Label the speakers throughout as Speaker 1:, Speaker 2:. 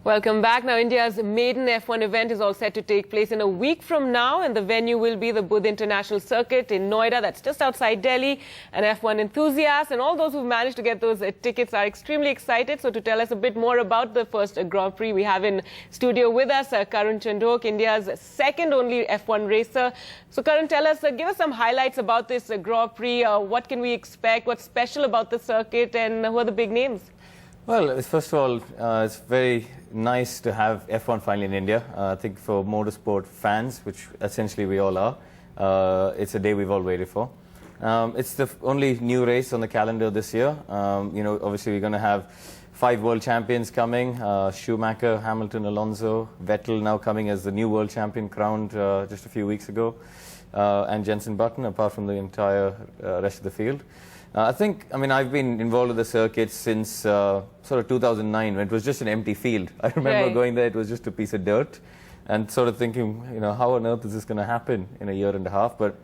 Speaker 1: Welcome back. Now, India's maiden F1 event is all set to take place in a week from now, and the venue will be the Buddh International Circuit in Noida. That's just outside Delhi. And F1 enthusiasts and all those who've managed to get those tickets are extremely excited. So to tell us a bit more about the first Grand Prix, we have in studio with us Karun Chandhok, India's second only F1 racer. So Karun, tell us, give us some highlights about this Grand Prix. What can we expect? What's special about the circuit, and who are the big names?
Speaker 2: Well, first of all, it's very nice to have F1 finally in India. I think for motorsport fans, which essentially we all are, it's a day we've all waited for. It's the only new race on the calendar this year. Obviously we're going to have 5 world champions coming, Schumacher, Hamilton, Alonso, Vettel now coming as the new world champion crowned just a few weeks ago, and Jenson Button, apart from the entire rest of the field. I've been involved with the circuit since sort of 2009, when it was just an empty field. I remember going there, it was just a piece of dirt, and sort of thinking, how on earth is this going to happen in a year and a half? But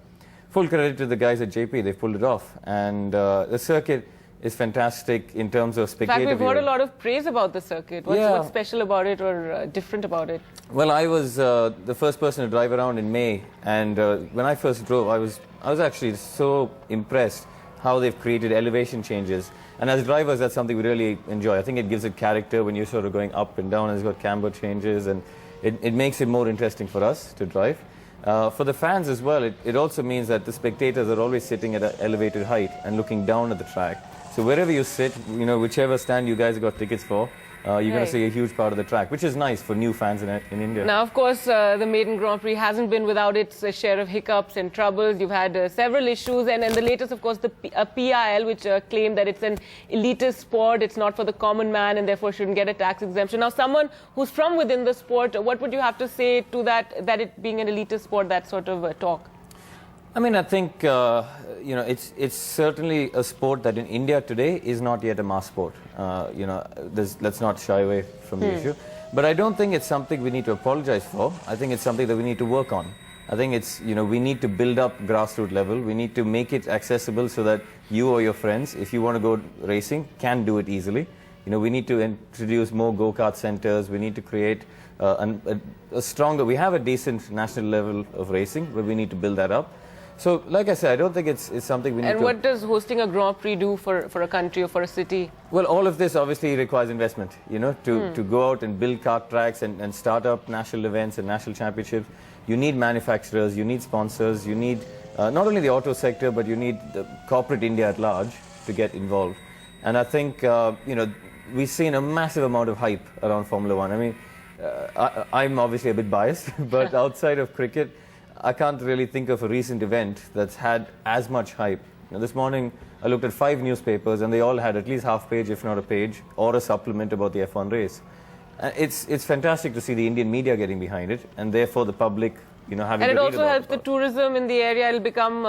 Speaker 2: full credit to the guys at JP, they've pulled it off. And the circuit is fantastic in terms of spectator.
Speaker 1: In fact, we've heard a lot of praise about the circuit. What's special about it or different about it?
Speaker 2: Well, I was the first person to drive around in May, and when I first drove, I was actually so impressed how they've created elevation changes. And as drivers, that's something we really enjoy. I think it gives it character when you're sort of going up and down, and it's got camber changes, and it makes it more interesting for us to drive. For the fans as well, it also means that the spectators are always sitting at an elevated height and looking down at the track. So wherever you sit, whichever stand you guys have got tickets for, you're going to see a huge part of the track, which is nice for new fans in India.
Speaker 1: Now, of course, the maiden Grand Prix hasn't been without its share of hiccups and troubles. You've had several issues, and the latest, of course, the PIL, which claimed that it's an elitist sport, it's not for the common man, and therefore shouldn't get a tax exemption. Now, someone who's from within the sport, what would you have to say to that it being an elitist sport, that sort of talk?
Speaker 2: I think, it's certainly a sport that in India today is not yet a mass sport. Let's not shy away from the issue. But I don't think it's something we need to apologize for. I think it's something that we need to work on. I think it's, we need to build up grassroots level. We need to make it accessible so that you or your friends, if you want to go racing, can do it easily. We need to introduce more go-kart centers. We need to create a stronger, we have a decent national level of racing, but we need to build that up. So, like I said, I don't think it's something we need to...
Speaker 1: And what does hosting a Grand Prix do for a country or for a city?
Speaker 2: Well, all of this obviously requires investment, to go out and build kart tracks and start up national events and national championships. You need manufacturers, you need sponsors, you need not only the auto sector, but you need the corporate India at large to get involved. And I think, we've seen a massive amount of hype around Formula One. I'm obviously a bit biased, but outside of cricket, I can't really think of a recent event that's had as much hype. This morning, I looked at 5 newspapers, and they all had at least half page, if not a page, or a supplement about the F1 race. It's fantastic to see the Indian media getting behind it, and therefore the public, having to read about it.
Speaker 1: And it also helps the tourism in the area. It'll become,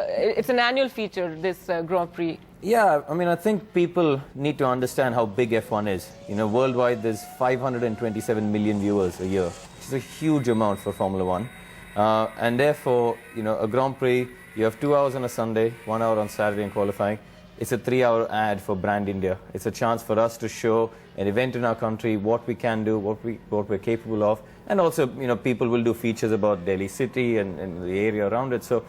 Speaker 1: it's an annual feature, this Grand Prix.
Speaker 2: Yeah, I think people need to understand how big F1 is. Worldwide, there's 527 million viewers a year, which is a huge amount for Formula One. And therefore, a Grand Prix, you have 2 hours on a Sunday, 1 hour on Saturday in qualifying. It's a 3-hour ad for Brand India. It's a chance for us to show an event in our country, what we can do, what we're capable of. And also, people will do features about Delhi city and the area around it. So,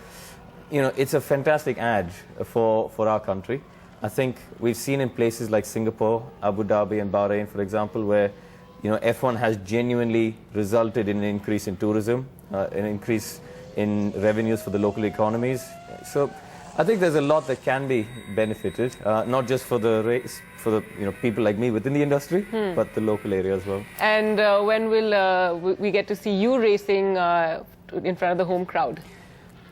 Speaker 2: it's a fantastic ad for our country. I think we've seen in places like Singapore, Abu Dhabi and Bahrain, for example, where F1 has genuinely resulted in an increase in tourism, an increase in revenues for the local economies. So I think there's a lot that can be benefited, not just for the race, for the people like me within the industry, but the local area as well.
Speaker 1: And when will we get to see you racing in front of the home crowd?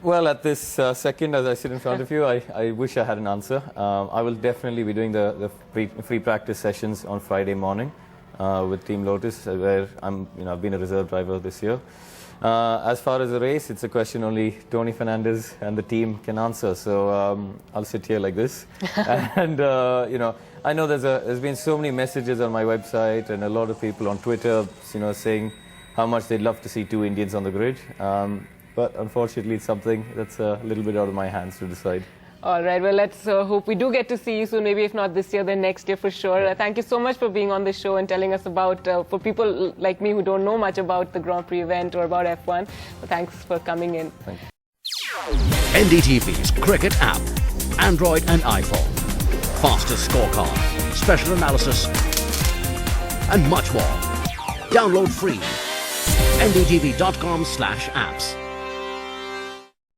Speaker 2: Well, at this second, as I sit in front of you, I wish I had an answer. I will definitely be doing the free practice sessions on Friday morning. With Team Lotus, where I've been a reserve driver this year. As far as the race, it's a question only Tony Fernandez and the team can answer. So I'll sit here like this, and I know there's been so many messages on my website and a lot of people on Twitter, saying how much they'd love to see 2 Indians on the grid. But unfortunately, it's something that's a little bit out of my hands to decide.
Speaker 1: All right. Well, let's hope we do get to see you soon. Maybe if not this year, then next year for sure. Thank you so much for being on the show and telling us about, for people like me who don't know much about the Grand Prix event or about F1. So thanks for coming in.
Speaker 2: Thank you.
Speaker 3: NDTV's cricket app, Android and iPhone. Fastest scorecard, special analysis, and much more. Download free. ndtv.com/apps.